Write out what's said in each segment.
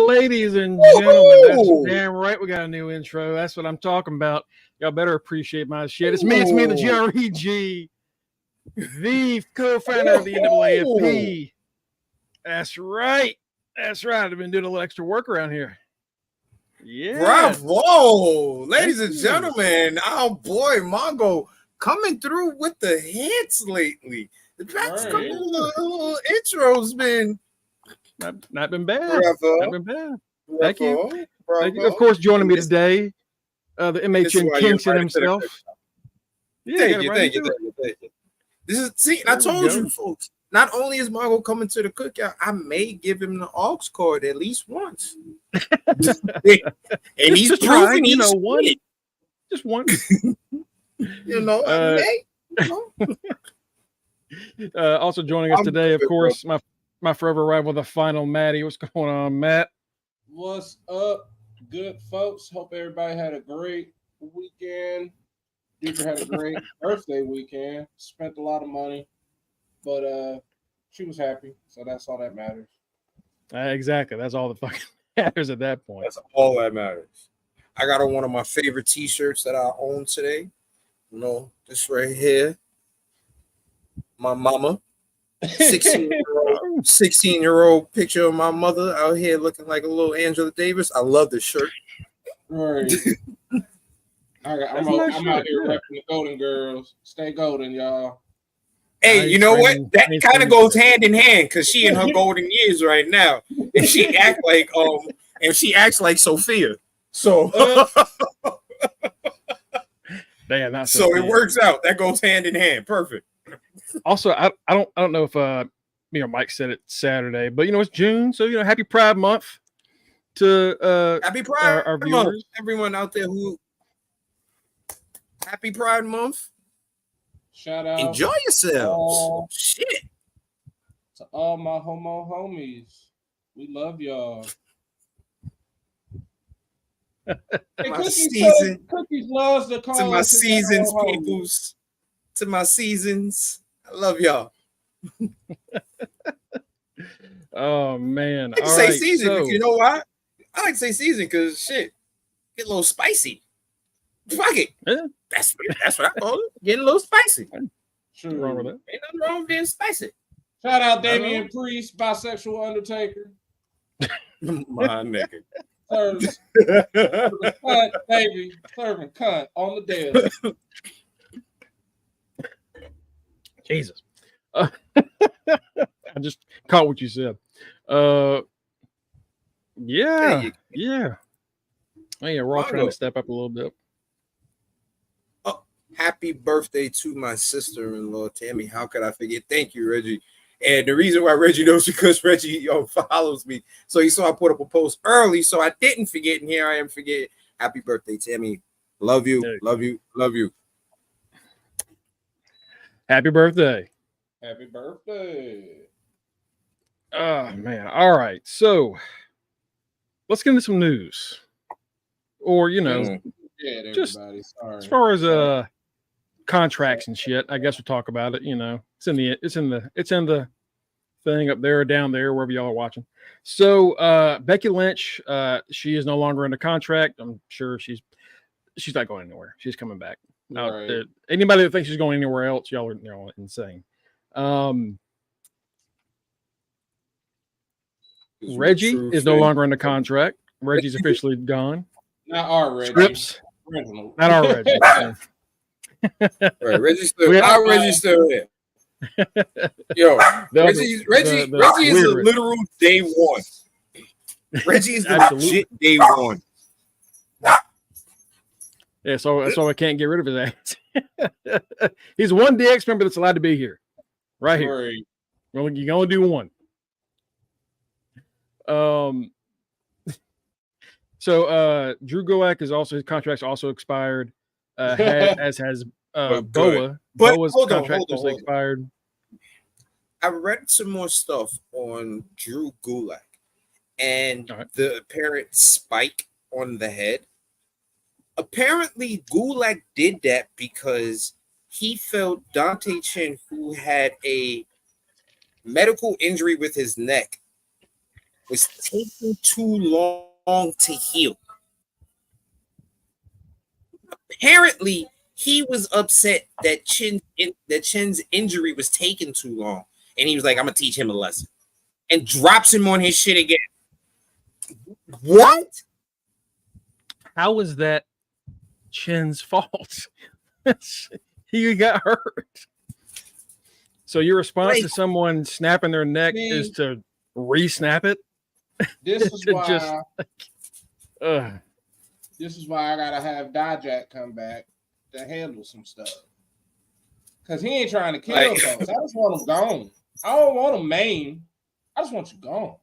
ladies and gentlemen, that's damn right. We got a new intro. That's what I'm talking about. Y'all better appreciate my shit. It's me, the GREG, the co-founder of the NAAFP. That's right. I've been doing a little extra work around here. Yeah. Bravo, ladies and gentlemen. Oh boy, Mongo coming through with the hits lately. The past couple of intros been not been bad. Bravo. Not been bad. Thank you. Thank you. Of course, joining me today, the MHN Kingston himself. Thank you. This is I told you folks. Not only is Mongo coming to the cookout, I may give him the aux card at least once. And he's just proving he's one. Just one. Also joining us today, of course, my forever rival, the final Matty. What's going on, Matt? What's up, good folks? Hope everybody had a great weekend. Deidre had a great birthday weekend. Spent a lot of money. But she was happy, so that's all that matters. Exactly. That's all that fucking matters at that point. That's all that matters. I got on one of my favorite t-shirts that I own today. This right here. My mama. 16-year-old picture of my mother out here looking like a little Angela Davis. I love this shirt. Right. I'm out here repping the Golden Girls. Stay golden, y'all. Hey, you know what? That kind of goes hand in hand because she in her golden years right now, and she acts like Sophia. So, damn, so it works out. That goes hand in hand. Perfect. Also, I don't know if Mike said it Saturday, but it's June, so happy Pride Month to happy Pride our viewers, everyone out there who happy Pride Month. Shout out. Enjoy yourselves. Shit. To all my homo homies. We love y'all. Cookies loves the to my seasons, peoples. To my seasons. I love y'all. Oh, man. I like to say season. So... You know why? I like to say season because shit, get a little spicy. Fuck it. Yeah. That's what I call it. Getting a little spicy. Sure. Wrong with that. Ain't nothing wrong with being spicy. Shout out Damian Priest, bisexual Undertaker. My nigga. Serving cunt, baby. Serving cunt on the dead. Jesus. I just caught what you said. Yeah. We're all trying to step up a little bit. Happy birthday to my sister-in-law, Tammy. How could I forget? Thank you, Reggie. And the reason why Reggie knows because Reggie follows me. So he saw I put up a post early, so I didn't forget. And here I am forgetting. Happy birthday, Tammy. Love you. Love you. Love you. Happy birthday. Happy birthday. Oh, man. All right. So let's get into some news. Or, just as far as contracts and shit, I guess we'll talk about it. It's in the thing up there or down there, wherever y'all are watching. So Becky Lynch, she is no longer under contract. I'm sure she's not going anywhere. She's coming back. Right. Anybody that thinks she's going anywhere else, y'all are insane. Reggie is no longer under contract. Reggie's officially gone. Not our Reggie. Scripts. Not our Reggie. Right, Reggie's still here. Yo, Reggie is a literal day one. Reggie is the legit day one. Yeah, so that's why I can't get rid of his ass. He's one DX member that's allowed to be here. Right here. Right. Well, you can only do one. So Drew Gulak his contract's also expired. As has Boa. Boa's contract also expired. I read some more stuff on Drew Gulak and the apparent spike on the head. Apparently, Gulak did that because he felt Dante Chen, who had a medical injury with his neck, was taking too long to heal. Apparently, he was upset that Chin's injury was taking too long, and he was like, "I'm gonna teach him a lesson," and drops him on his shit again. What? How was that Chin's fault? He got hurt. So your response to someone snapping their neck is to re-snap it? This is why. This is why I gotta have Dijak come back to handle some stuff. Cause he ain't trying to kill folks. I just want him gone. I don't want him maimed. I just want you gone.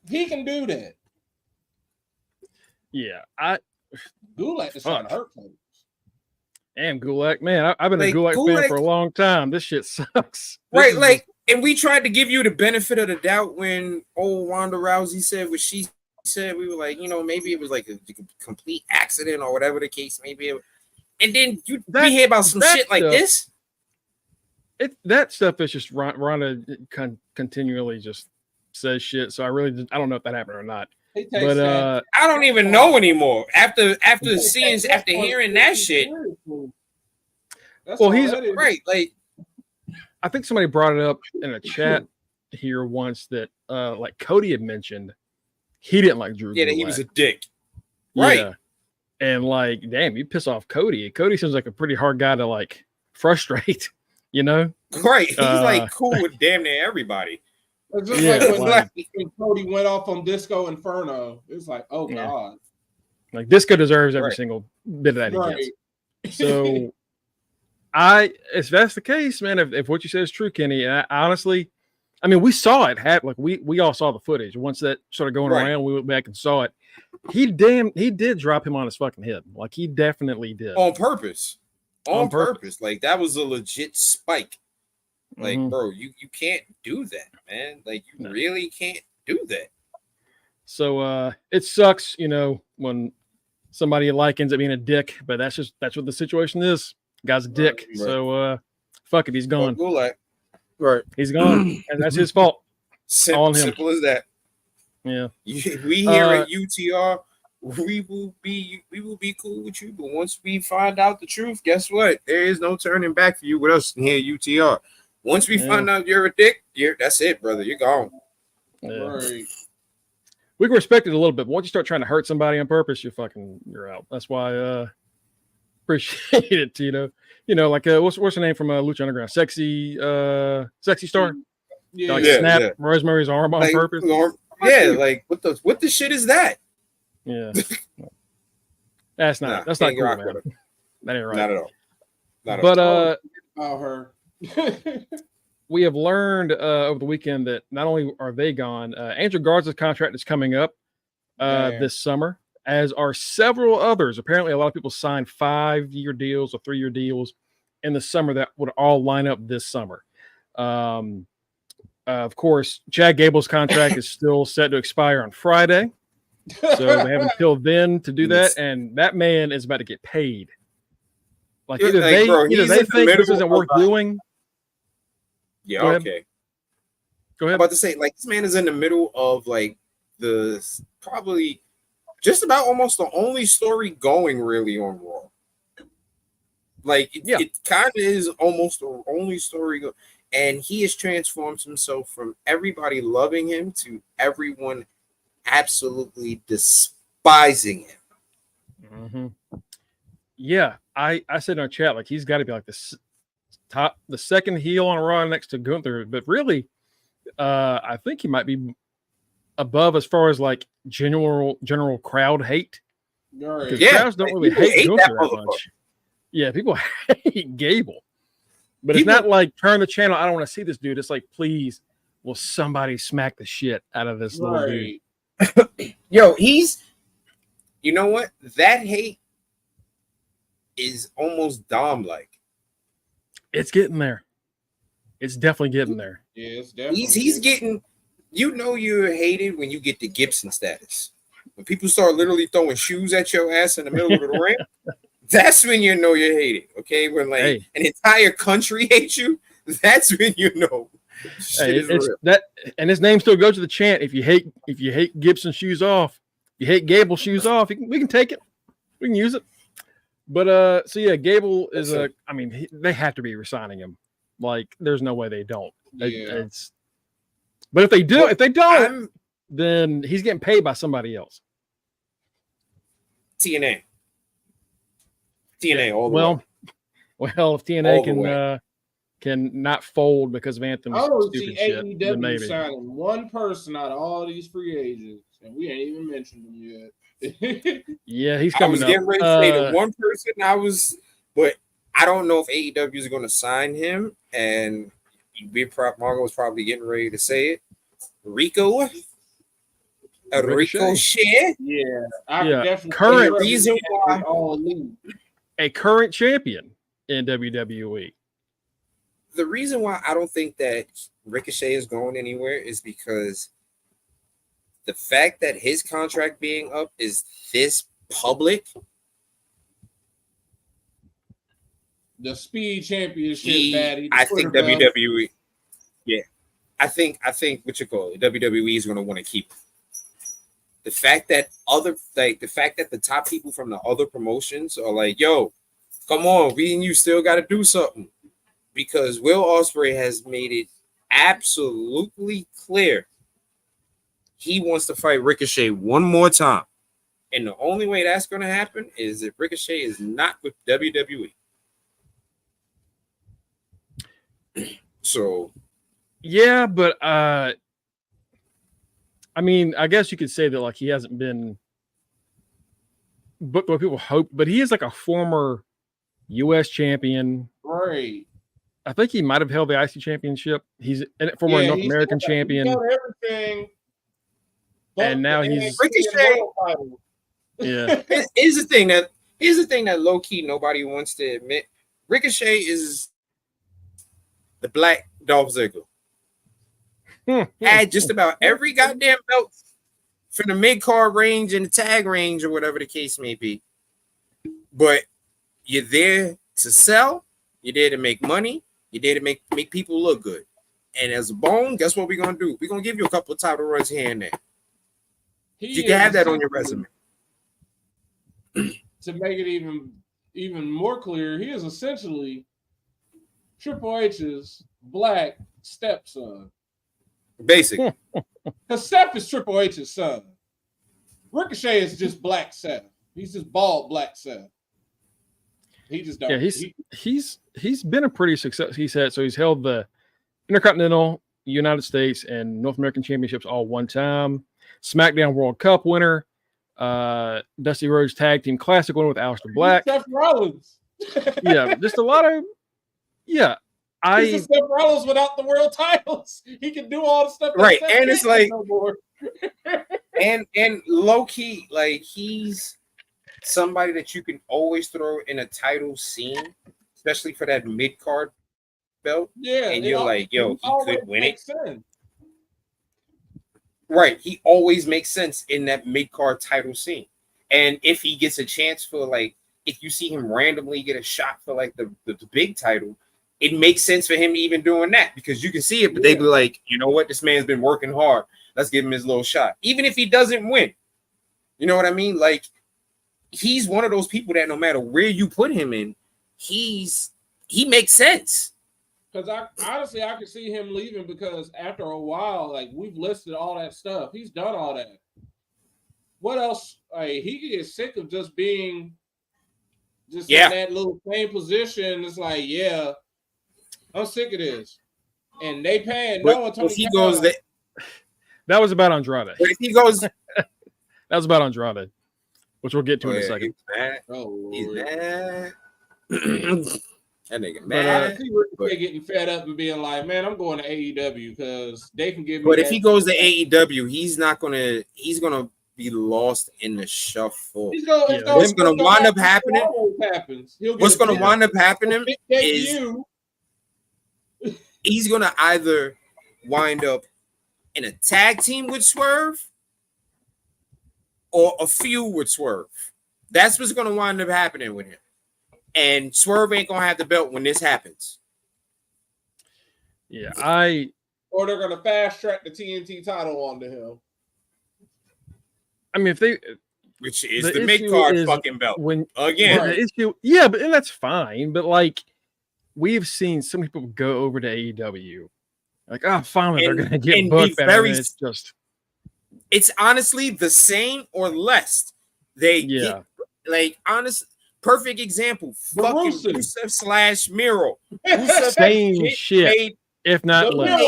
He can do that. Yeah, Gulak is trying to hurt folks. Damn, Gulak, man, I've been a Gulak fan for a long time. This shit sucks. And we tried to give you the benefit of the doubt when old Ronda Rousey said what she said. We were like, maybe it was like a complete accident or whatever the case may be. And then we hear about some shit like this. That stuff is just Ronda continually just says shit. So I don't know if that happened or not. But I don't even know anymore. After hearing that shit. Well, he's right. Like, I think somebody brought it up in a chat here once that like Cody had mentioned he didn't like Drew. Yeah, that he was a dick. Right. Yeah. And like, damn, you piss off Cody. Cody seems like a pretty hard guy to like frustrate, Right. He's like cool with damn near everybody. It's just like when Cody went off on Disco Inferno. It's like, oh God. Like Disco deserves every single bit of that he gets. So if that's the case, man, if what you said is true, Kenny, and honestly, I mean, we saw it happen. Like we all saw the footage. Once that started going around, we went back and saw it. He did drop him on his fucking head. Like he definitely did. On purpose. On purpose. Like that was a legit spike. Like, bro, you can't do that, man. Like you really can't do that. So it sucks, when somebody like ends up being a dick, but that's what the situation is. Guy's a dick. Right. So fuck it, he's gone. Right. He's gone. And that's his fault. Simple as that. Yeah. We here at UTR, we will be cool with you. But once we find out the truth, guess what? There is no turning back for you with us here at UTR. Once we find out you're a dick, that's it, brother. You're gone. Yeah. Right. We can respect it a little bit, but once you start trying to hurt somebody on purpose, you're out. That's why appreciate it, Tito. Like what's her name from Lucha Underground? Sexy Star. Yeah, snap Rosemary's arm on purpose. Like what the shit is that? Yeah, that's not cool, man. That ain't right. Not at all. But about her. We have learned over the weekend that not only are they gone, Andrew Garza's contract is coming up this summer, as are several others. Apparently, a lot of people signed 5-year deals or 3-year deals in the summer that would all line up this summer. Of course, Chad Gable's contract is still set to expire on Friday. So they have until then to do that. And that man is about to get paid. Like either they think this isn't worth doing. Yeah, Go okay. Go ahead. I'm about to say, like, this man is in the middle of like the probably just about almost the only story going really on Raw. Like it kind of is almost the only story and he has transformed himself from everybody loving him to everyone absolutely despising him. Mm-hmm. Yeah, I said in our chat, like, he's got to be like the second heel on Raw next to Gunther, but really, I think he might be above as far as like general crowd hate. Because crowds don't really hate Gunther that much. Yeah, people hate Gable, but it's not like turn the channel. I don't want to see this dude. It's like, please, will somebody smack the shit out of this little dude? Yo, you know what? That hate is almost Dom-like. It's getting there. It's definitely getting there. Yeah, it's definitely. He's getting. You're hated when you get the Gibson status. When people start literally throwing shoes at your ass in the middle of the ring, that's when you know you're hated. Okay, when like an entire country hates you, that's when you know Hey, it's that, and his name still goes to the chant. If you hate Gibson shoes off, you hate Gable shoes off. We can take it. We can use it. But so yeah, Gable is I mean, they have to be resigning him. Like, there's no way they don't. Yeah. But if they don't, then he's getting paid by somebody else. TNA all the way. Well, if TNA can not fold because of Anthem's stupid shit, then maybe. Signing one person out of all these free agents, and we ain't even mentioned them yet. Yeah, he's coming up. I was getting ready to say the one person but I don't know if AEW is going to sign him, and Mongo was probably getting ready to say it. Ricochet. Yeah, definitely. Current reason why a current champion in WWE. The reason why I don't think that Ricochet is going anywhere is because the fact that his contract being up is this public. The Speed Championship I think WWE. Yeah, I think what you call it, WWE is going to want to keep it. The fact that the top people from the other promotions are like, yo, come on, we and you still got to do something, because Will Ospreay has made it absolutely clear he wants to fight Ricochet one more time, and the only way that's going to happen is if Ricochet is not with WWE. So, yeah, but I mean, I guess you could say that like he hasn't been booked what people hope, but he is like a former U.S. champion. Right. I think he might have held the IC championship. He's a former North American champion. He's done everything. And now he's Ricochet. Yeah. Here's the thing that low key nobody wants to admit. Ricochet is the black Dolph Ziggler. Had just about every goddamn belt for the mid-card range and the tag range or whatever the case may be. But you're there to sell, you're there to make money, you're there to make people look good. And as a bone, guess what we're gonna do? We're gonna give you a couple of title runs here and there. You can have that on your resume. To make it even more clear, he is essentially Triple H's black stepson. Basic. Because Seth is Triple H's son. Ricochet is just black Seth. He's just bald black Seth. He just don't. Yeah, he's been a pretty success. He said so. He's held the Intercontinental, United States, and North American championships all one time. SmackDown World Cup winner, Dusty Rhodes Tag Team Classic winner with Aleister Black. Seth Rollins. Yeah, just a lot of He's Seth Rollins without the world titles. He can do all the stuff. Right, and it's like no more. and low key, like he's somebody that you can always throw in a title scene, especially for that mid card belt. Yeah, and you're like, yo, he could win it. Sense. Right, he always makes sense in that mid card title scene, and if he gets a chance for like, if you see him randomly get a shot for like the big title. It makes sense for him even doing that because you can see it, but they be like, you know what? This man's been working hard. Let's give him his little shot. Even if he doesn't win. You know what I mean? Like, he's one of those people that no matter where you put him in, he makes sense. Because I can see him leaving because after a while, like we've listed all that stuff. He's done all that. What else? He could get sick of just being in that little same position. It's like, I'm sick of this. And they paying Tony Khan. That was about Andrade. But if he goes, that was about Andrade, which we'll get to in a second. He's mad. That nigga mad. I see Ricochet getting fed up and being like, man, I'm going to AEW because they can give me. But if he goes to AEW, he's gonna be lost in the shuffle. What's gonna wind up happening? What's gonna wind up happening is he's gonna either wind up in a tag team with Swerve or a feud with Swerve. That's what's gonna wind up happening with him. And Swerve ain't gonna have the belt when this happens. Yeah, I or they're gonna fast track the TNT title onto him. I mean, if they, which is the mid card fucking belt again. The issue, yeah, but and that's fine. But like, we've seen some people go over to AEW, like, oh, finally they're gonna get booked better. It's just, it's honestly the same or less. They get, like, honest. Perfect example. Fucking Rusev / Miro. Same shit, if not less.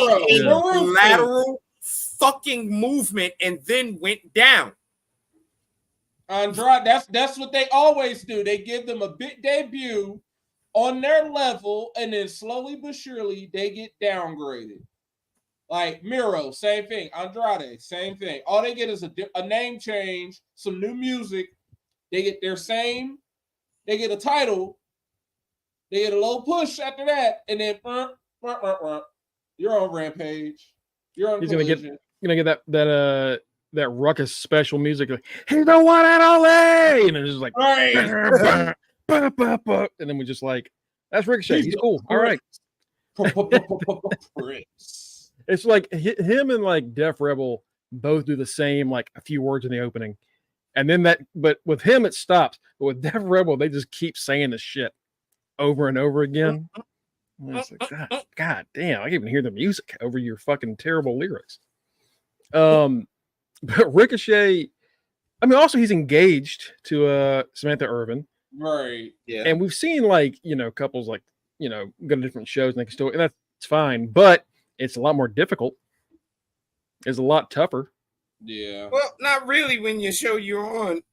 Lateral fucking movement and then went down. Andrade, that's what they always do. They give them a big debut on their level, and then slowly but surely they get downgraded. Like Miro, same thing. Andrade, same thing. All they get is a name change, some new music. They get their same. They get a title. They get a low push after that, and then you're on Rampage. You're on Collision. Gonna get that ruckus special music. Like, he's the one and only, and it's just like, right. And then we just like, that's Ricochet. He's cool. All right. It's like him and like Def Rebel both do the same, like a few words in the opening. And then but with him, it stops. But with Def Rebel, they just keep saying this shit over and over again. And it's like, God damn, I can even hear the music over your fucking terrible lyrics. But Ricochet, I mean, also he's engaged to Samantha Irvin. Right. Yeah. And we've seen like, couples like, go to different shows and they can still, and that's fine, but it's a lot more difficult. It's a lot tougher. Yeah. Well, not really when your show you're on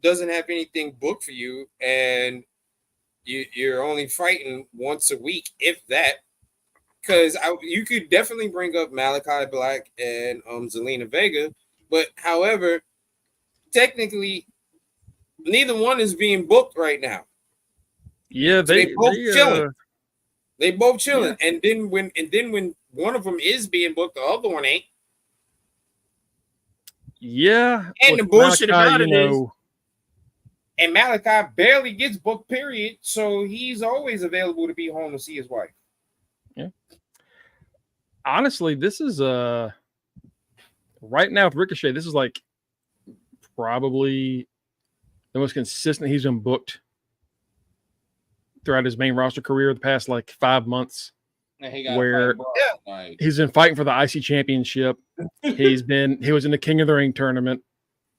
doesn't have anything booked for you and you're only fighting once a week, if that. Because you could definitely bring up Malachi Black and Zelina Vega, but however, technically, neither one is being booked right now. Yeah, so they both chilling. They both chilling, yeah. and then when one of them is being booked, the other one ain't. Yeah, and the bullshit about it is, and Malachi barely gets booked. Period. So he's always available to be home to see his wife. Yeah. Honestly, this is right now with Ricochet. This is like probably the most consistent he's been booked throughout his main roster career the past like 5 months. Where he's been fighting for the IC championship. He was in the King of the Ring tournament.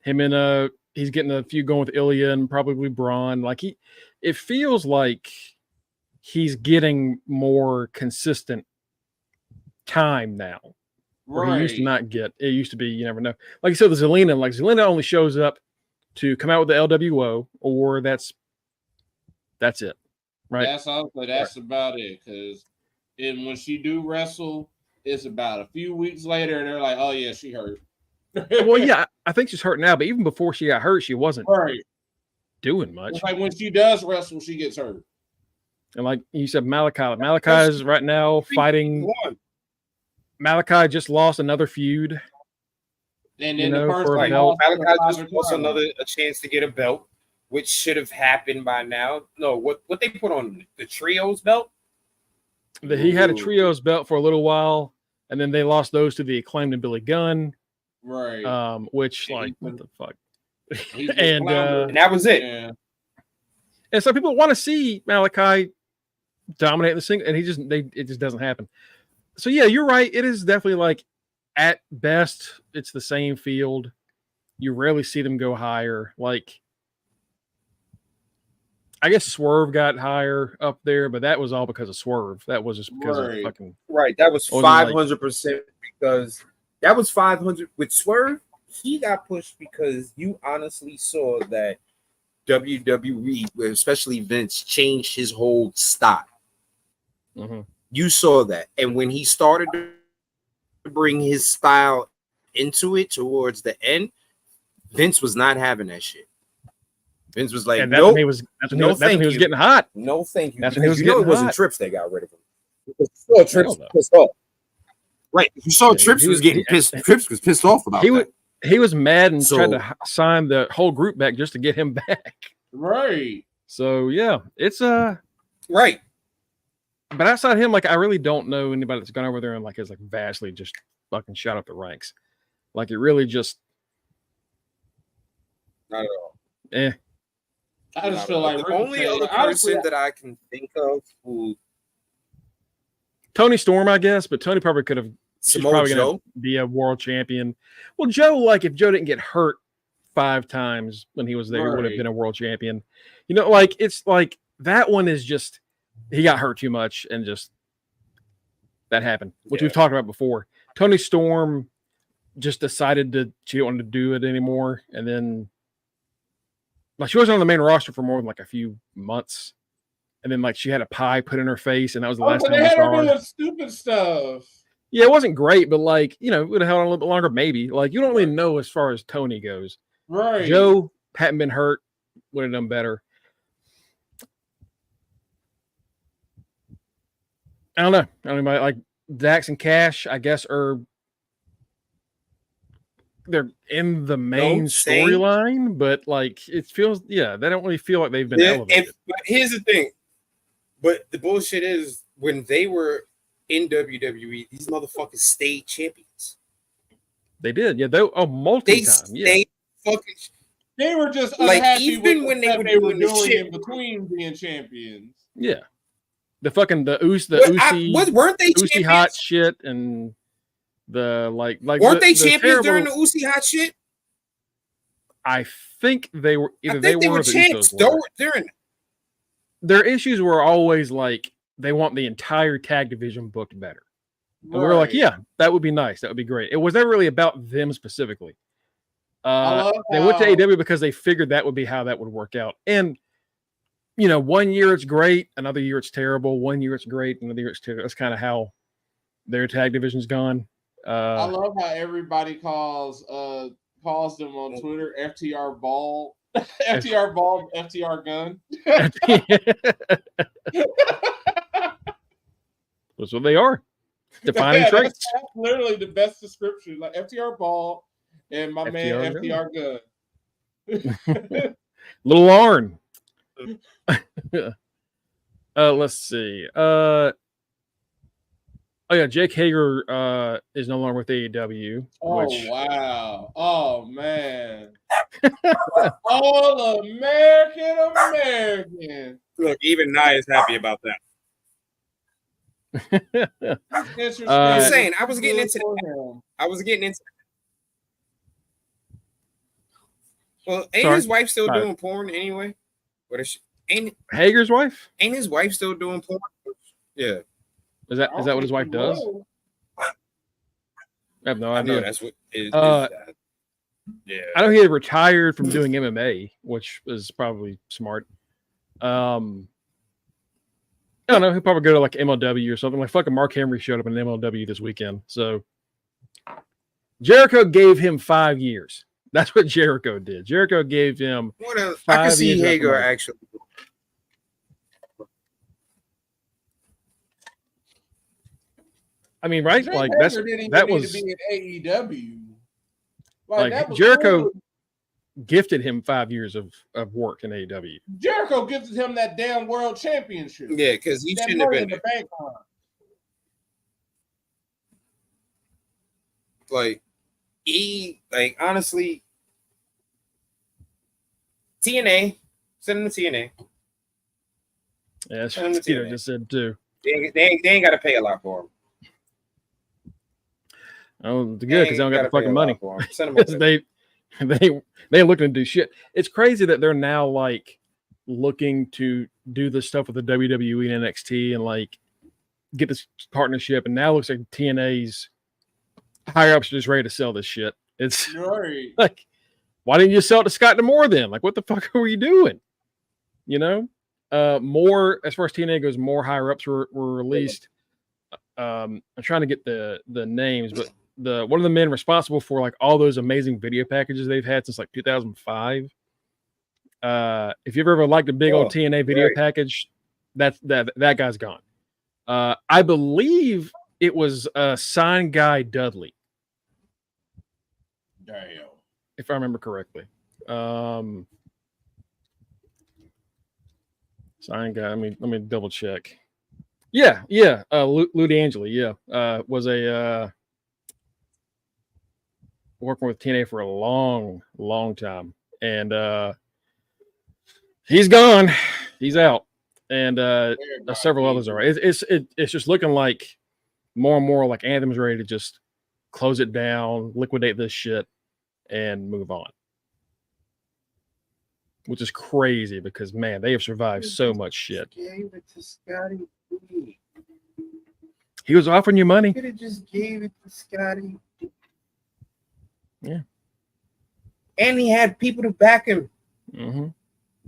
He's getting a few going with Ilya and probably Braun. Like it feels like he's getting more consistent time now. Where he used to not get. It used to be, you never know. Like you said, the Zelina, Zelina only shows up to come out with the LWO, or that's it. Right. That's about it. Because when she do wrestle, it's about a few weeks later, and they're like, "Oh yeah, she hurt." Well, yeah, I think she's hurt now, but even before she got hurt, she wasn't doing much. It's like when she does wrestle, she gets hurt. And like you said, Malachi is right now fighting. Malachi just lost another feud. And then Malachi just lost a chance to get a belt, which should have happened by now. No, what they put on the trios belt? He had a trios belt for a little while, and then they lost those to the Acclaimed and Billy Gunn. Right. Which what the fuck? and that was it. Yeah. And so people want to see Malachi dominate the single, and it just doesn't happen. So yeah, you're right. It is definitely like at best it's the same field. You rarely see them go higher. Like I guess Swerve got higher up there, but that was all because of Swerve. That was just because of fucking That was 500% because that was 500 with Swerve. He got pushed because you honestly saw that WWE, especially Vince, changed his whole style. Mm-hmm. You saw that, and when he started to bring his style into it towards the end, Vince was not having that shit. Vince was like, and that's when he was getting hot. No, thank you. That's when he was getting hot. It wasn't Trips that got rid of him. You saw Trips pissed off. Right. You saw Trips was getting pissed. Trips was pissed off about that. He was mad and tried to sign the whole group back just to get him back. Right. So yeah, it's right. But outside him, like I really don't know anybody that's gone over there and like has like vastly just fucking shot up the ranks. Like it really just not at all. I just feel like the only other person that I can think of who Tony Storm, I guess, but Tony probably could have. Samoa Joe be a world champion. Well, Joe, like if Joe didn't get hurt 5 times when he was there, he would have been a world champion. You know, like it's like that one is just he got hurt too much and just that happened, which we've talked about before. Tony Storm just decided she didn't want to do it anymore, and then like she wasn't on the main roster for more than like a few months, and then like she had a pie put in her face, and that was the last time they had her doing stupid stuff. Yeah, it wasn't great, but like you know, it would have held on a little bit longer, maybe. Like you don't really know as far as Tony goes. Right. Joe hadn't been hurt, would have done better. I don't know. I mean, like Dax and Cash, I guess, they're in the main storyline, but like it feels, they don't really feel like they've been elevated. But here's the thing. But the bullshit is when they were in WWE, these motherfuckers stayed champions. They did, multi-time. They were just like even when they were doing the shit in between being champions. Yeah, the Uzi, weren't they Uzi champions? hot shit and the like weren't they champions during the Uzi hot shit? I think they were either they were champs. Their issues were always like they want the entire tag division booked better. And we were like, yeah, that would be nice. That would be great. It was never really about them specifically. They went to AEW because they figured that would be how that would work out. And, you know, 1 year it's great. Another year it's terrible. 1 year it's great. Another year it's terrible. That's kind of how their tag division's gone. I love how everybody calls them on Twitter FTR Ball. FTR Ball, FTR Gun. That's what they are. Defining traits. That's literally the best description. Like FTR Ball and my man FTR Gun. Little Arn. Let's see. Jake Hager is no longer with AEW. Wow. Oh man. All American. Look, even Nia is happy about that. I'm saying I was getting into Well, ain't his wife still doing porn anyway? What is she? Ain't Hager's wife? Ain't his wife still doing porn? Yeah. Is that what his wife does? I have no idea. I know that's what is yeah. I know he had retired from doing MMA, which is probably smart. I don't know. He'll probably go to like MLW or something. Like fucking Mark Henry showed up in MLW this weekend. So Jericho gave him 5 years. That's what Jericho did. Jericho gave him 5 years. I can see Hager actually. I mean, right? Like that was to be in AEW. Like Jericho gifted him 5 years of work in AEW. Jericho gifted him that damn world championship. Yeah, because he shouldn't have been the bank on. Honestly, TNA, send him to TNA. Yeah, that's what Tito just said too. They ain't got to pay a lot for him. Oh, good because they don't got the fucking money. They looking to do shit. It's crazy that they're now like looking to do this stuff with the WWE and NXT and like get this partnership. And now it looks like TNA's higher ups are just ready to sell this shit. It's like, why didn't you sell it to Scott D'Amore then? Like, what the fuck were you doing? You know, more as far as TNA goes, more higher ups were released. I'm trying to get the names, but one of the men responsible for like all those amazing video packages they've had since like 2005. If you've ever liked a big old TNA video package, that guy's gone. I believe it was Sign Guy Dudley. Damn. If I remember correctly. Sign Guy, let me double check. Yeah. Lou D'Angelo, was a working with TNA for a long time, and he's gone. He's out, and several others are. It's just looking like more and more like Anthem's ready to just close it down, liquidate this shit, and move on. Which is crazy because man, they have survived so much shit. Gave it to Scotty B. He was offering you money. Could have just gave it to Scotty. Yeah. And he had people to back him. Mm-hmm.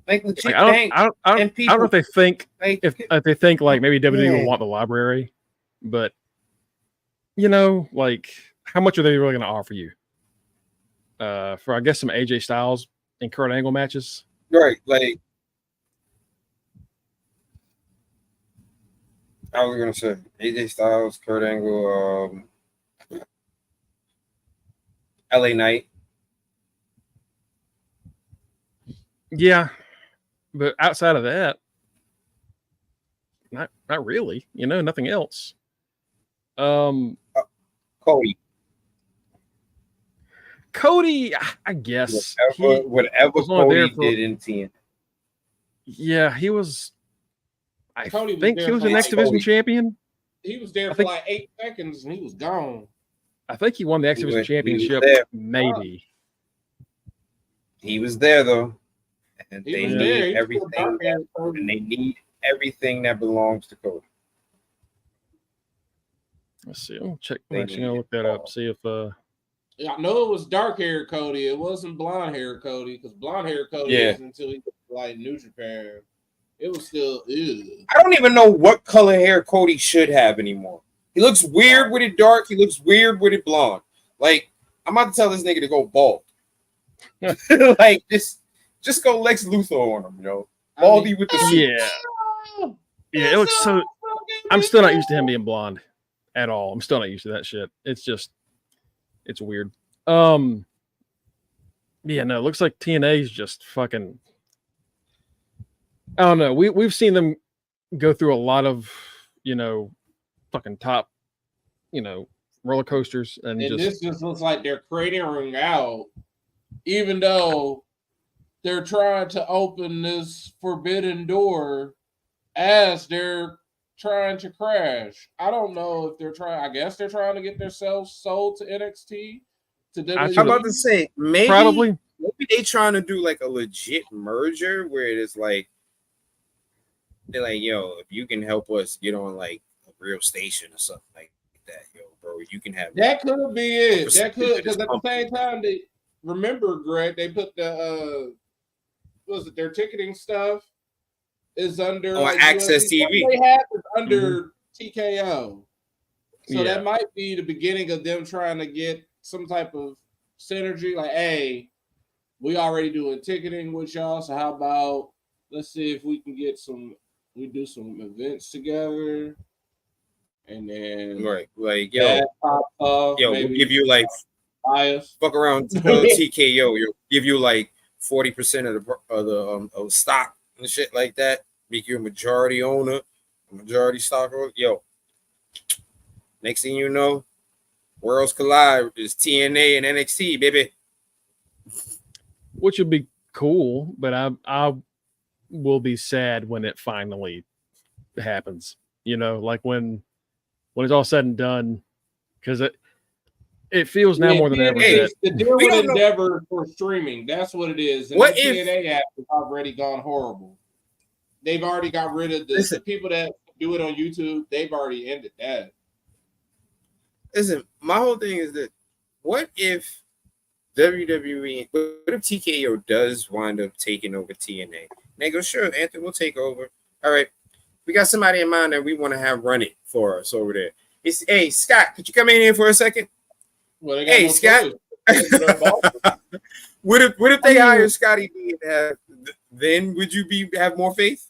Like legit I don't know if they think if they think like maybe WWE will want the library, but like how much are they really going to offer you? For I guess some AJ Styles and Kurt Angle matches, right? Like I was gonna say, AJ Styles, Kurt Angle, LA Knight. Yeah, but outside of that, not really. Nothing else. Cody, I guess whatever Cody did in TNA. Yeah, he was. I think he was the next division champion. He was there for like 8 seconds and he was gone. I think he won the X Division championship. Maybe he was there though, and they need everything. And they need everything that belongs to Cody. Let's see. I'll check. I'm actually gonna look that up. See if. I know it was dark hair Cody. It wasn't blonde hair Cody because blonde hair Cody was until he was like New Japan. It was still. Ew. I don't even know what color hair Cody should have anymore. He looks weird with it dark. He looks weird with it blonde. Like I'm about to tell this nigga to go bald. Like just go Lex Luthor on him, Baldy with the suit. Yeah. It looks so. I'm still not used to him being blonde at all. I'm still not used to that shit. It's weird. It looks like TNA is just fucking. I don't know. We've seen them go through a lot of, fucking top, roller coasters, and this just looks like they're cratering out, even though they're trying to open this forbidden door as they're trying to crash. I don't know if they're trying. I guess they're trying to get themselves sold to NXT. To WWE. I'm about to say probably maybe they trying to do like a legit merger where it is like they're like, if you can help us get on like a real station or something like that, bro, you can have that. Could be it. That could, because at the same time, they remember, Greg, they put the their ticketing stuff is under Access TV. They have is under TKO, so that might be the beginning of them trying to get some type of synergy. Like, hey, we already doing ticketing with y'all, so how about let's see if we can get we do some events together, and then we'll give you like bias. Fuck around TKO, give you like 40% of the stock and shit like that. Make you a majority owner, a majority stocker. Next thing you know, Worlds Collide is TNA and NXT, baby. Which would be cool, but I will be sad when it finally happens. Like when it's all said and done, because it feels now more than ever. The deal with Endeavor for streaming, that's what it is. And what the if TNA app has already gone horrible? They've already got rid of the people that do it on YouTube. They've already ended that. Listen, my whole thing is that what if WWE, what if TKO does wind up taking over TNA? They go, sure, Anthony, we'll take over. All right, we got somebody in mind that we want to have run it for us over there. Hey, Scott, could you come in here for a second? Well, hey, Scott. What if they hire Scotty B? Then would you have more faith?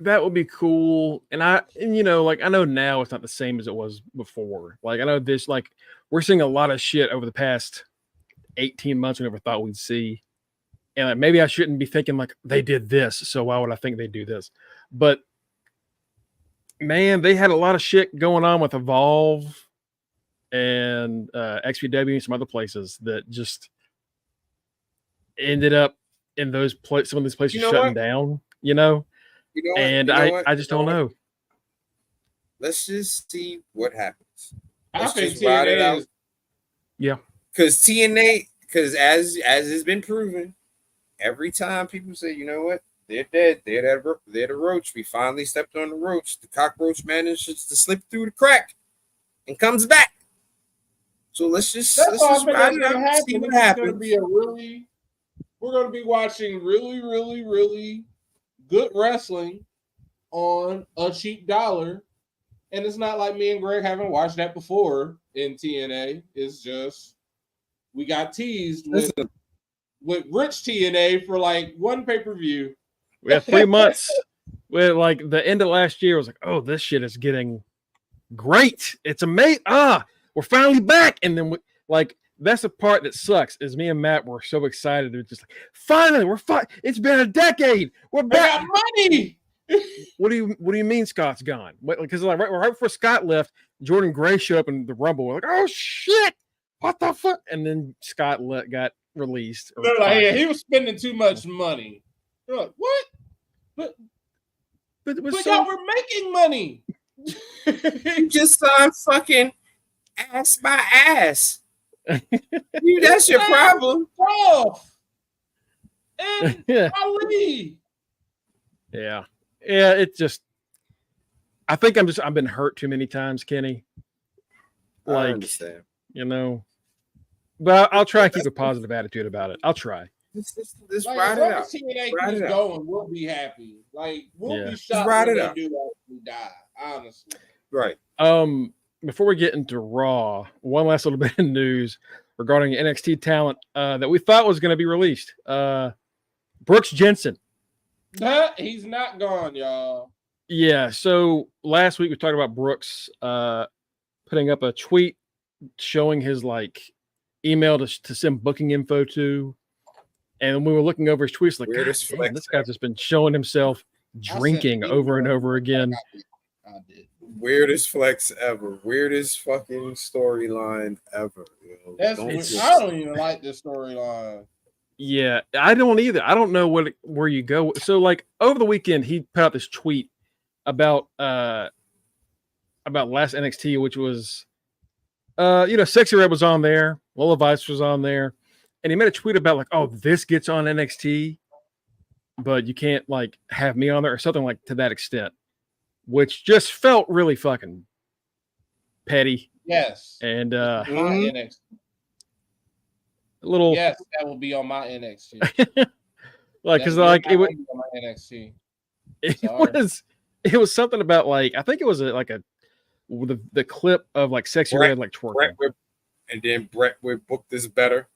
That would be cool. And I know now it's not the same as it was before. Like I know this, like we're seeing a lot of shit over the past 18 months we never thought we'd see. And like, maybe I shouldn't be thinking like they did this, so why would I think they do this? But man, they had a lot of shit going on with Evolve and XPW and some other places that just ended up in those some of these places shutting down. And I just don't know. Let's just see what happens. I think TNA is. Yeah, because TNA, as has been proven, every time people say, you know what, they're dead, they're the roach. We finally stepped on the roach. The cockroach manages to slip through the crack and comes back. So let's just ride it out and see what happens. We're going to be watching really, really, really good wrestling on a cheap dollar. And it's not like me and Greg haven't watched that before in TNA. It's just we got teased with rich TNA for like one pay-per-view. We had 3 months. With like the end of last year, I was like, oh, this shit is getting great. It's amazing. We're finally back. And then that's the part that sucks is me and Matt were so excited. They're just like, finally, we're fine. It's been a decade. We're back. I got money. What do you mean Scott's gone? Because like right before Scott left, Jordan Gray showed up in the Rumble. We're like, oh shit, what the fuck? And then Scott got released. They're like, yeah, he was spending too much money. They're like, what? But y'all were making money. You just signed fucking ass by ass. That's your problem. And Ali. Yeah. Yeah, it just I think I've been hurt too many times, Kenny. I understand. But I'll try and keep a positive attitude about it. I'll try. Just ride it out. TNA keeps going, we'll be happy. Like we'll be shocked when they do actually die, honestly. Right. Before we get into Raw, one last little bit of news regarding NXT talent that we thought was going to be released. Brooks Jensen. He's not gone, y'all. Yeah, so last week we talked about Brooks putting up a tweet showing his email to send booking info to, and we were looking over his tweets like, damn, this guy's just been showing himself drinking over and over again. I did. Weirdest flex ever. Weirdest fucking storyline ever. I don't even like this storyline. Yeah, I don't either. I don't know where you go. So over the weekend, he put out this tweet about last NXT, which was Sexy Red was on there, Lola Vice was on there, and he made a tweet about this gets on NXT, but you can't have me on there or something to that extent, which just felt really fucking petty. Yes. And NXT. Little yes, that will be on my NXT. Because it was on my NXT. It was something about I think it was the clip of Sexy Red twerking. And then Brett would book this better.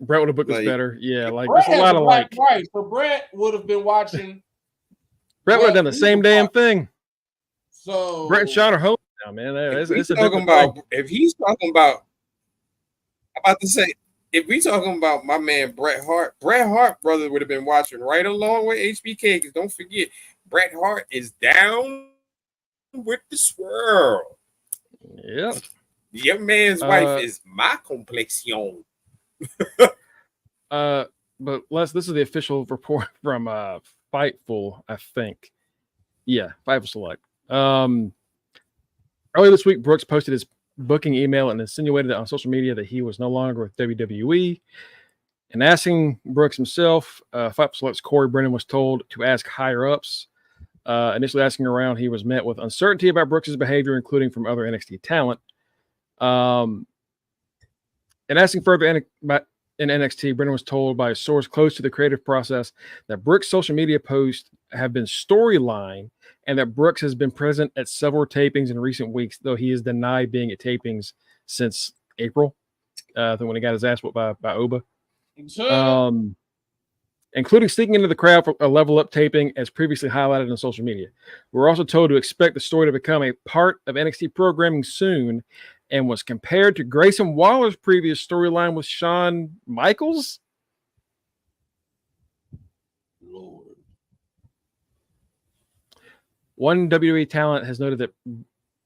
Brett would have booked this better. Yeah, there's a lot of right. So Brett would have been watching. Brett would have done the same damn thing. So Brett and Sean are home now, man. If he's talking about, I'm about to say, if we talking about my man Bret Hart, brother would have been watching right along with HBK. Because don't forget, Bret Hart is down with the swirl. Yep. Your man's wife is my complexion. But this is the official report from Fightful, I think. Yeah, Fightful Select. Earlier this week, Brooks posted his booking email and insinuated on social media that he was no longer with WWE. And asking Brooks himself, Fightful Select's Corey Brennan was told to ask higher ups. Initially asking around, he was met with uncertainty about Brooks' behavior, including from other NXT talent. And asking further in NXT, Brennan was told by a source close to the creative process that Brooks' social media posts have been storyline and that Brooks has been present at several tapings in recent weeks, though he has denied being at tapings since April, when he got his ass whooped by Oba. Including sneaking into the crowd for a level up taping as previously highlighted on social media. We're also told to expect the story to become a part of NXT programming soon and was compared to Grayson Waller's previous storyline with Shawn Michaels. Lord. One WWE talent has noted that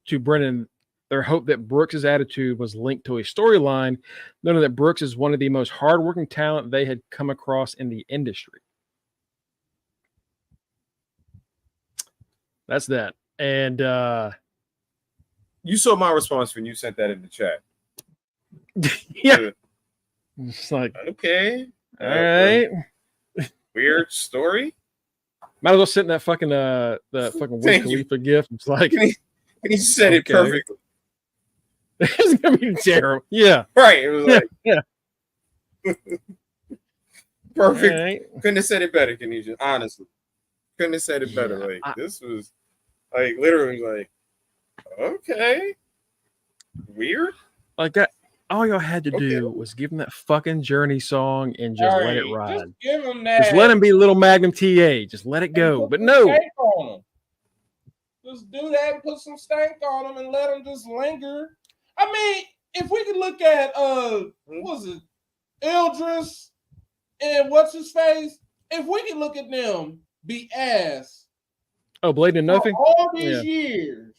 to Brennan, their hope that Brooks' attitude was linked to a storyline, noting that Brooks is one of the most hardworking talent they had come across in the industry. That's that. And you saw my response when you sent that in the chat. Yeah. It's like, okay. All right. Weird story. Might as well sit in that fucking the fucking Wiz Khalifa gift. It's like he said it perfectly. It's gonna be terrible. Yeah. Right. It was like yeah. Perfect. Right. Couldn't have said it better, Kenesha. Honestly. Couldn't have said it better. Like this was like literally like okay. Weird. Like that. All y'all had to do was give him that fucking Journey song and just let it ride. Just give him that. Just let him be little Magnum TA. Just let it go. But no. Just do that and put some stank on him and let him just linger. I mean, if we could look at what was it, Eldris and what's his face? If we could look at them be ass. Oh, Blade and Nothing? All these years.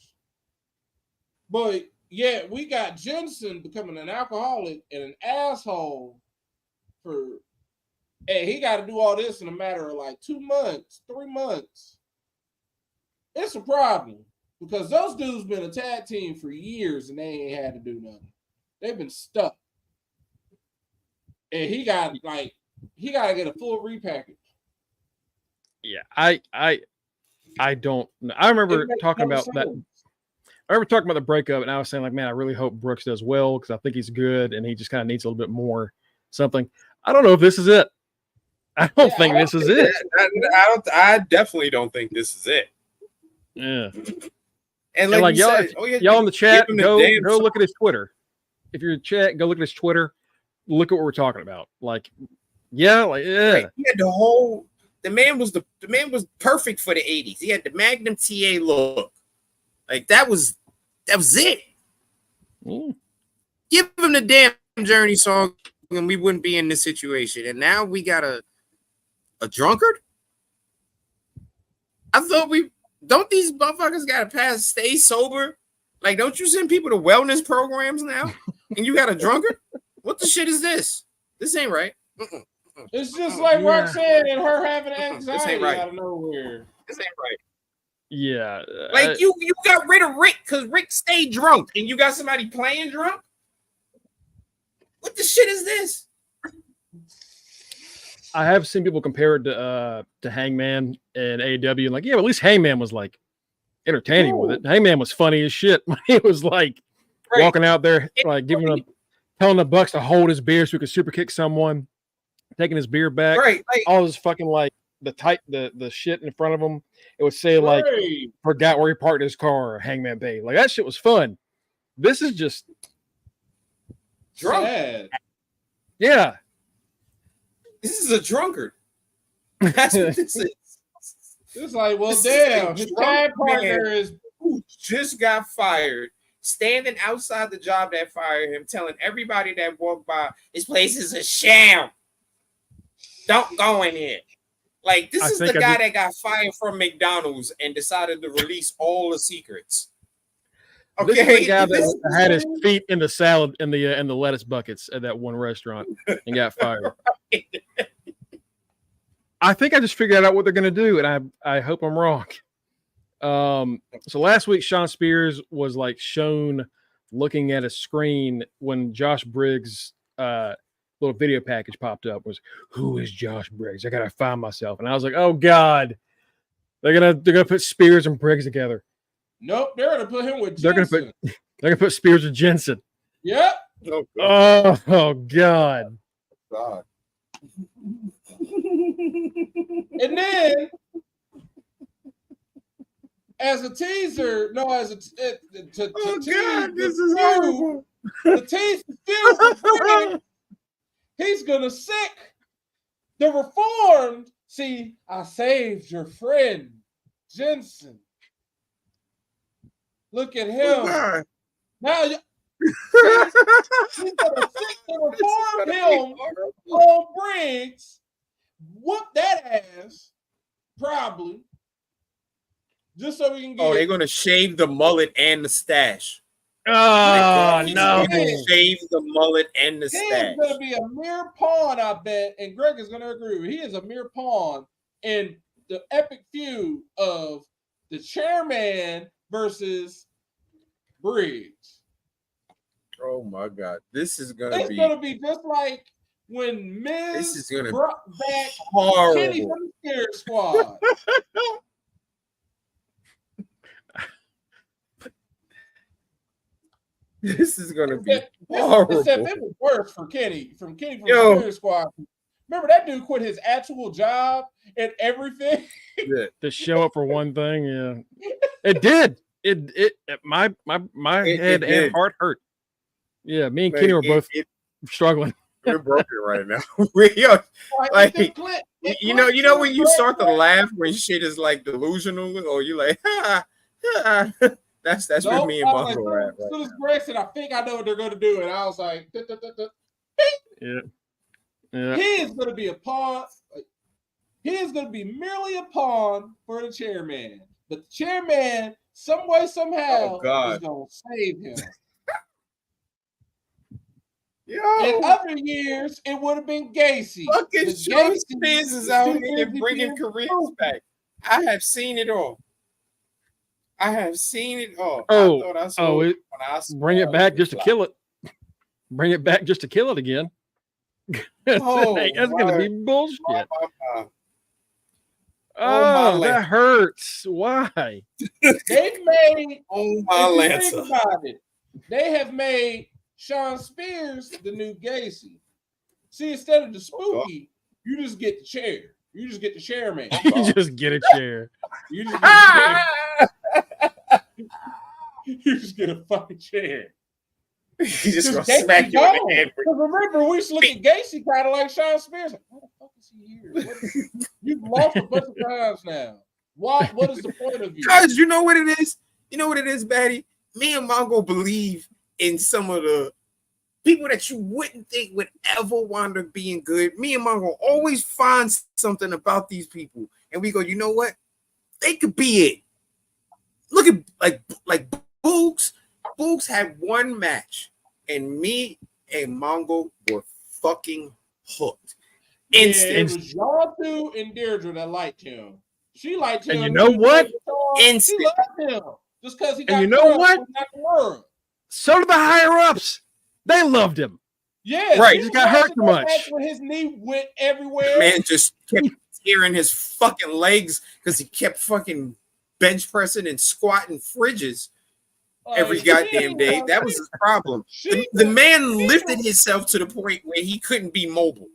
But yeah, we got Jensen becoming an alcoholic and an asshole and he got to do all this in a matter of like 2 months, 3 months. It's a problem because those dudes been a tag team for years and they ain't had to do nothing. They've been stuck. And he got to get a full repackage. Yeah, I don't know. I remember talking about that. I remember talking about the breakup, and I was saying, like, man, I really hope Brooks does well because I think he's good, and he just kind of needs a little bit more something. I don't know if this is it. I don't think this is it. I definitely don't think this is it. Yeah. And like y'all, said, y'all in the chat, go look at his Twitter. If you're in chat, go look at his Twitter. Look at what we're talking about. Like, yeah. Right. He had the man was perfect for the 80s. He had the Magnum TA look. Like that was it. Give him the damn Journey song and we wouldn't be in this situation. And now we got a drunkard? I thought don't these motherfuckers gotta pass stay sober? Like, don't you send people to wellness programs now? And you got a drunkard? What the shit is this? This ain't right. It's just like Roxanne and her having anxiety right. out of nowhere. This ain't right. Yeah. Like you got rid of Rick because Rick stayed drunk and you got somebody playing drunk? What the shit is this? I have seen people compare it to Hangman and AEW and like, yeah, but at least Hangman was like entertaining with it. Hangman was funny as shit. It was like walking out there, like telling the Bucks to hold his beer so he could super kick someone, taking his beer back. Right. Like, all this fucking like the shit in front of him. It would say like forgot where he parked his car or Hangman Bay. Like that shit was fun. This is just drunk. Sad. Yeah. This is a drunkard. That's what this is. It's like, well, damn, his tag partner is who just got fired, standing outside the job that fired him, telling everybody that walked by, this place is a sham. Don't go in here. Like, this is the guy that got fired from McDonald's and decided to release all the secrets. Okay, this is the guy that had his feet in the salad in the lettuce buckets at that one restaurant and got fired. I think I just figured out what they're going to do, and I hope I'm wrong. So last week, Sean Spears was like shown looking at a screen when Josh Briggs' little video package popped up. Was who is Josh Briggs? I gotta find myself, and I was like, oh god, they're gonna put Spears and Briggs together. Nope, they're gonna put him with Jensen. They're gonna put Spears with Jensen. Yep. Oh god. God. And then, as a teaser, this is horrible. The teaser, he's gonna sick the Reformed. See, I saved your friend Jensen. Look at him. Now he's gonna sick the Reformed him on Briggs. Whoop that ass, probably. just so we can get. Oh, they're gonna shave the mullet and the stash. Oh He's no! gonna shave the mullet and the He stash. is gonna be a mere pawn, I bet, and Greg is gonna agree with me. He is a mere pawn in the epic feud of the chairman versus Briggs. Oh my god, this is gonna It's be. gonna be just like when Miz This is gonna brought back horrible. Kenny from the Spirit Squad. This is gonna be horrible. Except it was worse for Kenny from the Spirit Squad. Remember that dude quit his actual job and everything to show up for one thing. Yeah, it did. It my head and heart hurt. Yeah, me and Kenny were both struggling. We're broken right now. We are like, you know when you start to laugh when shit is like delusional, or you like, that's where me and Mongo are at. As soon as Greg said, I think I know what they're going to do, and I was like, yeah. He is going to be a pawn. He is going to be merely a pawn for the chairman, but the chairman, some way, somehow, is going to save him. In other years, it would have been Gacy. Fucking Sean Spears is out here bringing careers back. I have seen it all. Bring it back just to kill it. Bring it back just to kill it again. That's gonna be bullshit. Oh, that hurts. Why? They've made. Lancer. They have made Sean Spears the new Gacy. See, instead of the spooky, you just get the chair. You just get the chairman. You just get a chair. You just get a chair. You just get a fucking chair. You just gonna smack you in the head. Remember, we used to look at Gacy kind of like Sean Spears. Like, why the fuck is he here? You've lost a bunch of times now. What is the point of you? Because you know what it is? You know what it is, Batty? Me and Mongo believe in some of the people that you wouldn't think would ever wind up being good. Me and Mongo always find something about these people, and we go, you know what? They could be it. Look at like Boogs. Boogs had one match, and me and Mongo were fucking hooked. Instant. It was y'all two and Deirdre that liked him. She liked him. And you know what? Instant. She loved him just because he got. And you know what? So did the higher ups. They loved him. Yeah, right. He just got hurt too much. When his knee went everywhere. Man just kept tearing his fucking legs because he kept fucking bench pressing and squatting fridges every goddamn day. That was his problem. The man lifted himself to the point where he couldn't be mobile.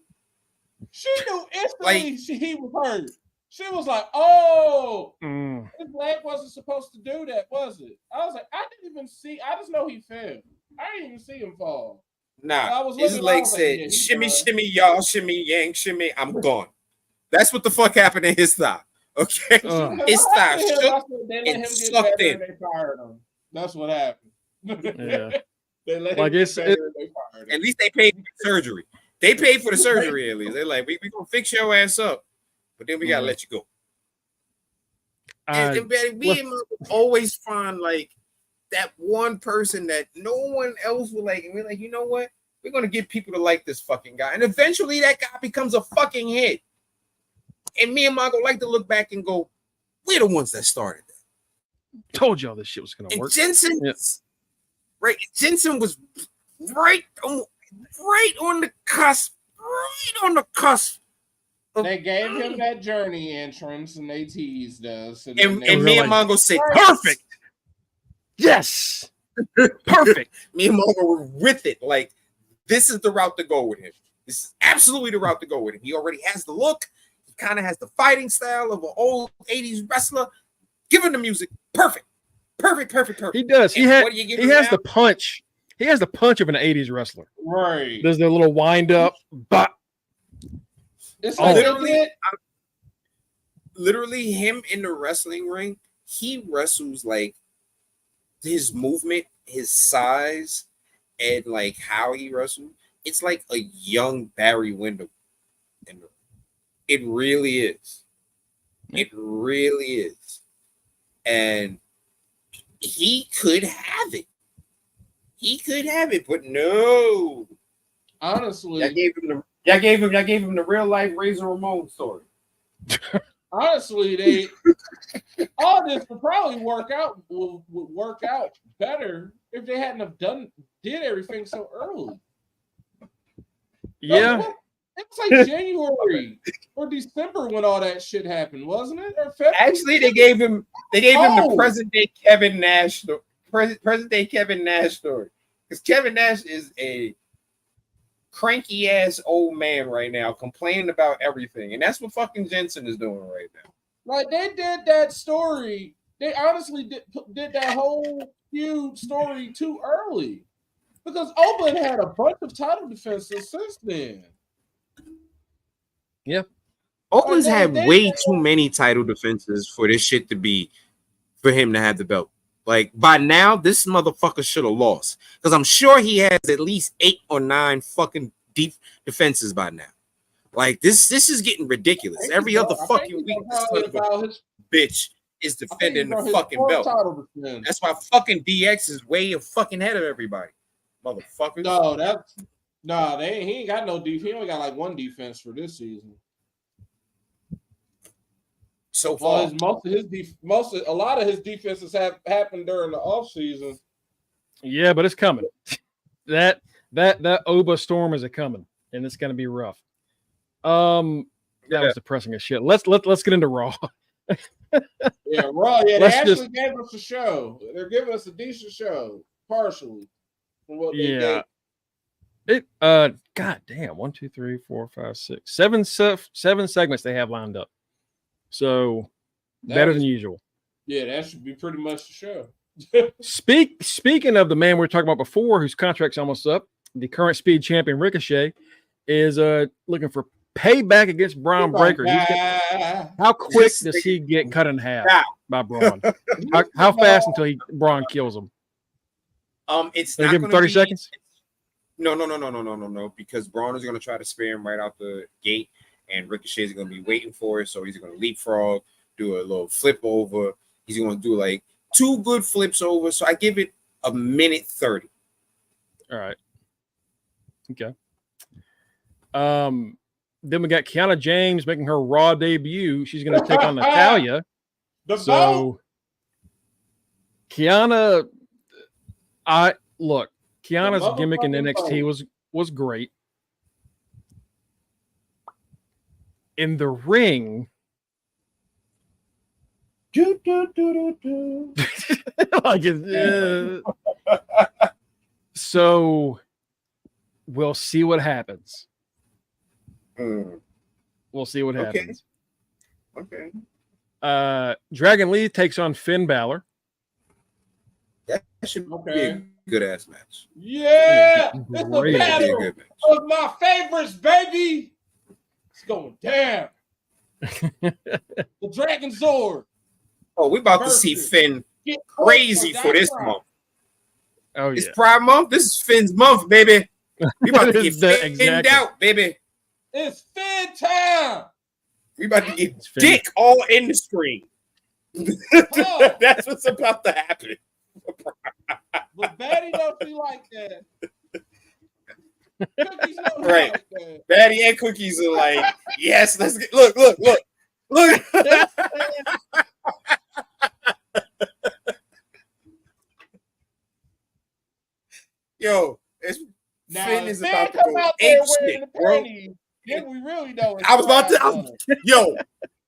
She knew instantly he was hurt. She was like, "Oh, his leg wasn't supposed to do that, was it?" I was like, "I didn't even see. I just know he fell. I didn't even see him fall." Nah, his leg said, "Shimmy, shimmy, y'all, shimmy, yang, shimmy. I'm gone." That's what the fuck happened in his thigh. Okay, his thigh shook and sucked in. They fired him. That's what happened. Yeah, they let like him it's they fired him. At least they paid for the surgery. They paid for the surgery at least. They're like, we gonna fix your ass up, but then we gotta let you go. And we always find like that one person that no one else will like, and we're like, you know what? We're gonna get people to like this fucking guy, and eventually that guy becomes a fucking hit. And me and Mongo like to look back and go, we're the ones that started that. Told y'all this shit was gonna work. Jensen, right? Jensen was right on the cusp. They gave him that journey entrance and they teased us. And me and Mongo said, perfect. Yes. Perfect. Me and Mongo were with it. Like, this is the route to go with him. This is absolutely the route to go with him. He already has the look. He kind of has the fighting style of an old 80s wrestler. Give him the music. Perfect. He does. He has the punch. He has the punch of an 80s wrestler. Right. There's the little wind up. But it's literally him in the wrestling ring. He wrestles like his movement, his size, and like how he wrestles. It's like a young Barry Windham. It really is. It really is. and he could have it. He could have it, but no. Honestly, I gave him the real life Razor Ramon story. Honestly, all this would probably would work out better if they hadn't have did everything so early. Yeah. It was like January or December when all that shit happened, wasn't it? Or February? Actually, they gave him the present day Kevin Nash story. Because Kevin Nash is a cranky ass old man right now, complaining about everything, and that's what fucking Jensen is doing right now. Like they did that story. They honestly did that whole feud story too early because Oba had a bunch of title defenses since then. Yeah, Oba's had way too many title defenses for this shit to be for him to have the belt. Like by now, this motherfucker should have lost because I'm sure he has at least 8 or 9 fucking deep defenses by now. Like this is getting ridiculous. Every other fucking week, this bitch is defending the fucking belt. That's why fucking DX is way fucking ahead of everybody, motherfuckers. No, he ain't got no defense. He only got like 1 defense for this season. So far, a lot of his defenses have happened during the off season. Yeah, but it's coming. That Oba storm is coming, and it's going to be rough. That was depressing as shit. Let's get into Raw. Yeah, Raw. Yeah, they actually gave us a show. They're giving us a decent show, partially. From what they did. God damn, 1, 2, 3, 4, 5, 6, 7 segments they have lined up. So better than usual. Yeah, that should be pretty much the show. Speaking of the man we were talking about before, whose contract's almost up, the current speed champion Ricochet is looking for payback against Braun Breaker. How quick does he get cut in half by Braun? How fast until Braun kills him? It's not give him 30 seconds. No, because Braun is going to try to spare him right out the gate, and Ricochet is going to be waiting for it. So he's going to leapfrog, do a little flip over. He's going to do like 2 good flips over. So I give it a minute 30. All right. Okay. Then we got Kiana James making her Raw debut. She's going to take on Natalya. So Kiana, Kiana's gimmick in NXT was great. In the ring, so we'll see what happens. We'll see what happens. Okay. Dragon Lee takes on Finn Balor. That should be a good ass match. Yeah, it's a battle of my favorites, baby. It's going down. The Dragon Sword. Oh, we about to see Finn crazy for this month. Oh, yeah. It's Pride Month. This is Finn's month, baby. We about to get Finned out, baby. It's Finn time. We about to get dick all in the screen. That's what's about to happen. But Batty don't be like that. Cookies don't right. Like that. Batty and Cookies are like, yes, let's get look. Yo, Finn is about to go ape shit, bro. Then we really know. I was about to.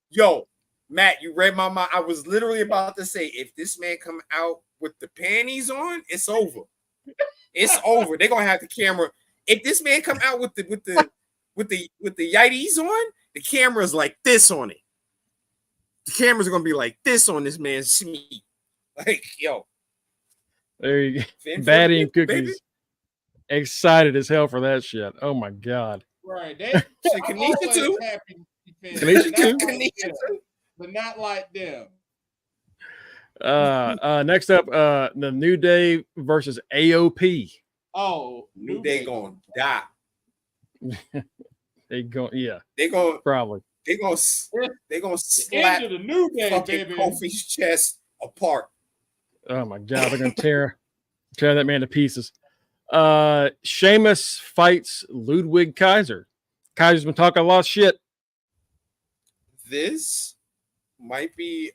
Yo, Matt, you read my mind. I was literally about to say, if this man come out with the panties on, it's over. It's over. They're gonna have the camera. If this man come out with the yites on, the camera's like this on it. The cameras are gonna be like this on this man's meat. Like, yo. There you go. Batty and Cookies. Baby. Excited as hell for that shit. Oh my god. Right. Kanisha too. Kanisha too. But not like them. Next up, the New Day versus AOP. Oh, New Day gonna die. They go, yeah. They gonna probably. They gonna slap the New Day, fucking baby. Kofi's chest apart. Oh my God, they're gonna tear that man to pieces. Sheamus fights Ludwig Kaiser. Kaiser's been talking a lot of shit. This might be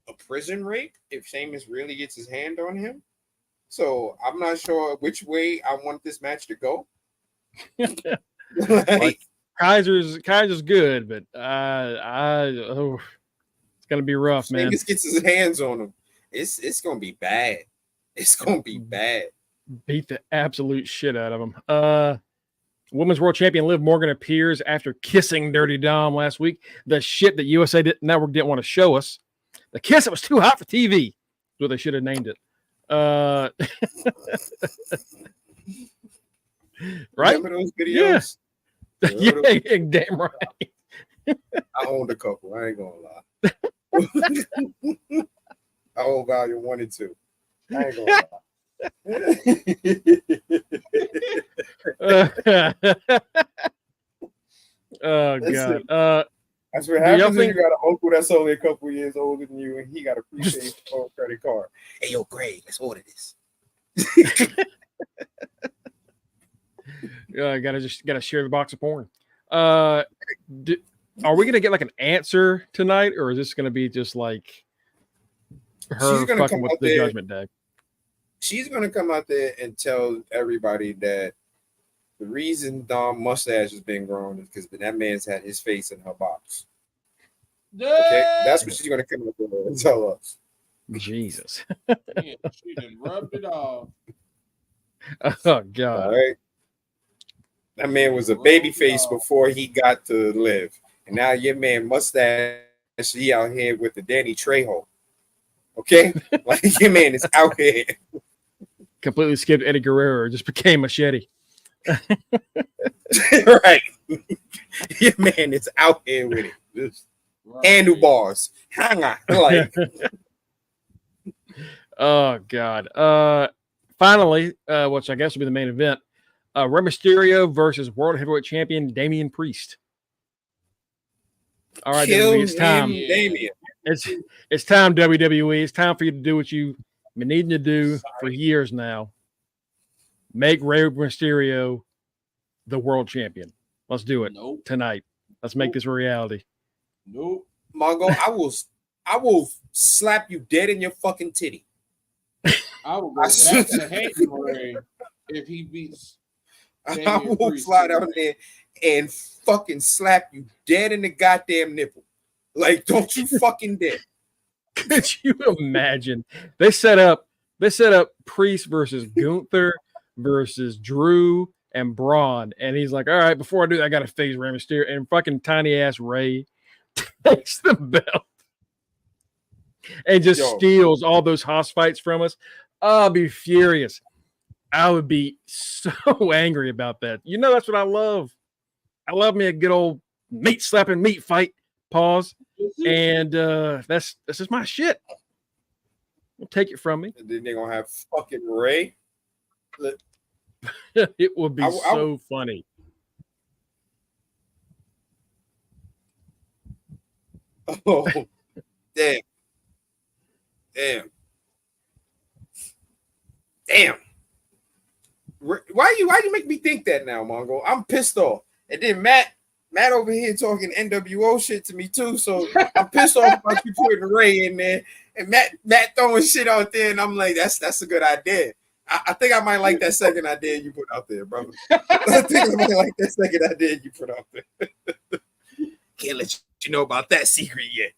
a prison rape if Sheamus really gets his hand on him. So I'm not sure which way I want this match to go. Like Kaiser's good, but it's gonna be rough, man. Sheamus gets his hands on him. It's gonna be bad. It's gonna be bad. Beat the absolute shit out of him. Women's World Champion Liv Morgan appears after kissing Dirty Dom last week. The shit that USA Network didn't want to show us. The kiss that was too hot for TV. Is what they should have named it. Right? Remember those videos? Yeah, damn right. I owned a couple. I ain't gonna lie. I own volume 1 and 2. I ain't gonna lie. Oh God. That's what happens when you got an uncle that's only a couple years older than you and he got a prepaid phone credit card. Hey, yo, Greg, let's order this. Gotta share the box of porn. Are we gonna get like an answer tonight, or is this gonna be just like her fucking with the Judgment Day? She's gonna come out there and tell everybody that the reason Dom mustache has been grown is because that man's had his face in her box. Okay, that's what she's gonna come out there and tell us. Jesus. Yeah, she done rubbed it off. Oh God. All right. That man was a baby face before he got to Liv. And now your man mustache, he out here with the Danny Trejo. Okay? Like your man is out here. Completely skipped Eddie Guerrero, just became Machete. Right. Your man is out here with it. Just handlebars. Hang on. Like. Oh God. Finally, which I guess will be the main event. Rey Mysterio versus World Heavyweight Champion Damian Priest. All right, WWE, it's time. Damian. It's time, WWE. It's time for you to do what you've been needing to do for years now. Make Rey Mysterio the world champion. Let's do it tonight. Let's make this a reality. Nope. Mongo, I will slap you dead in your fucking titty. I will go back to hating Rey if he beats. I will fly down there and fucking slap you dead in the goddamn nipple. Like, don't you fucking dare. Could you imagine? They set up Priest versus Gunther versus Drew and Braun. And he's like, all right, before I do that, I got to face Rey Mysterio. And fucking tiny ass Rey takes the belt and just steals all those house fights from us. I'll be furious. I would be so angry about that. You know, that's what I love. I love me a good old meat slapping meat fight. Pause. And that's just my shit. Don't take it from me. And then they're gonna have fucking Rey. It would be so funny. Oh, damn. Why you make me think that now, Mongo? I'm pissed off. And then Matt over here talking NWO shit to me too. So I'm pissed off about you putting Rey in there. And Matt throwing shit out there, and I'm like, that's a good idea. I think I might like that second idea you put out there, brother. I think I might like that second idea you put out there. Can't let you know about that secret yet.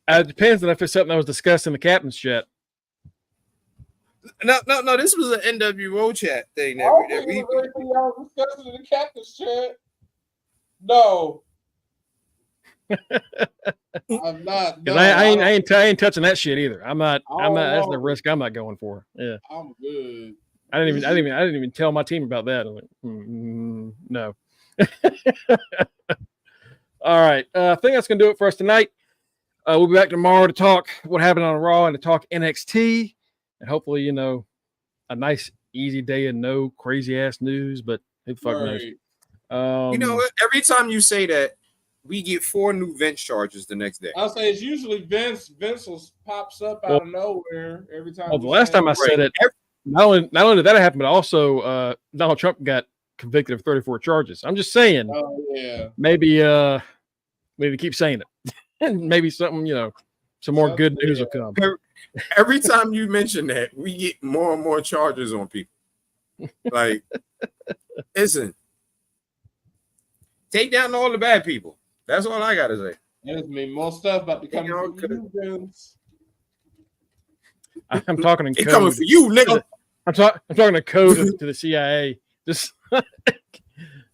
It depends on if it's something that was discussed in the captain's chat. No. This was an NWO chat thing. Y'all was discussing in the captain's chat. No. I'm not. No, I ain't touching that shit either. I'm not. That's the risk I'm not going for. Yeah. I'm good. I didn't even tell my team about that. I'm like, no. All right. I think that's gonna do it for us tonight. We'll be back tomorrow to talk what happened on Raw and to talk NXT, and hopefully, a nice, easy day and no crazy ass news. But who the fuck knows? Every time you say that, we get 4 new Vince charges the next day. I'll say it's usually Vince. Vince pops up out of nowhere every time. Well, the last time I said it, not only did that happen, but also Donald Trump got convicted of 34 charges. I'm just saying. Oh yeah. Maybe keep saying it, and maybe something, some more good news will come. Every time you mention that, we get more and more charges on people. Like, listen, take down all the bad people. That's all I gotta say. There's more stuff about to come from you, Vince. I'm talking in code. Coming for you, nigga. I'm talking to code to the CIA. Just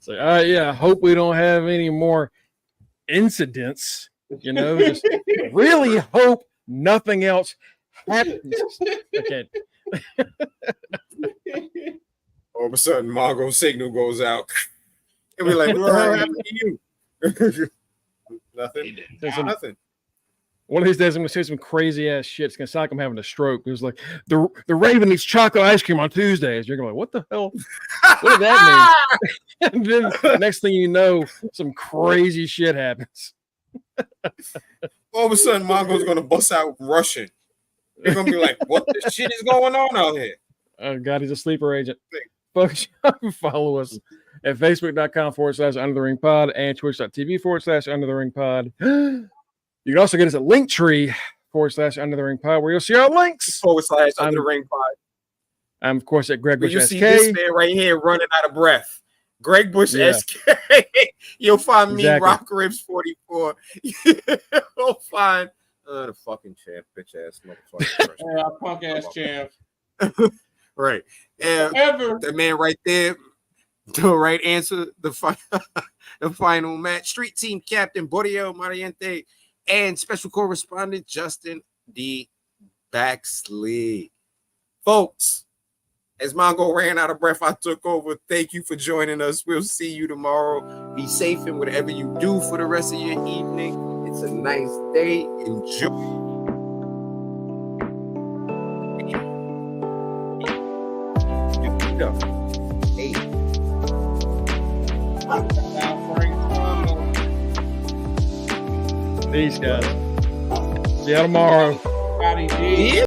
say, I hope we don't have any more incidents. Just really hope nothing else happens. Okay. All of a sudden, Mongo signal goes out, and we're like, "What the hell happened to you?" Nothing. Nothing. One of these days, I'm gonna say some crazy ass shit. It's gonna sound like I'm having a stroke. It was like the Raven eats chocolate ice cream on Tuesdays. You're gonna be like, what the hell? What did that mean? And then next thing you know, some crazy shit happens. All of a sudden, Mongo's gonna bust out Russian. They're gonna be like, "What the shit is going on out here?" Oh God, he's a sleeper agent. Folks, follow us at facebook.com/undertheringpod and twitch.tv/undertheringpod. You can also get us at linktree/undertheringpod, where you'll see our links /undertheringpod. I'm of course at Greg Bush you SK. See this man right here running out of breath. Greg Bush SK. You'll find me Rock Ribs 44. You'll find the fucking champ, bitch ass motherfucker. Punk ass champ. Right. And the man right there, the right answer, the final match. Street team captain Borio Mariente and special correspondent Justin D. Baxley. Folks, as Mongo ran out of breath, I took over. Thank you for joining us. We'll see you tomorrow. Be safe in whatever you do for the rest of your evening. It's a nice day. Enjoy. Hey. Peace, guys. See you tomorrow. Howdy,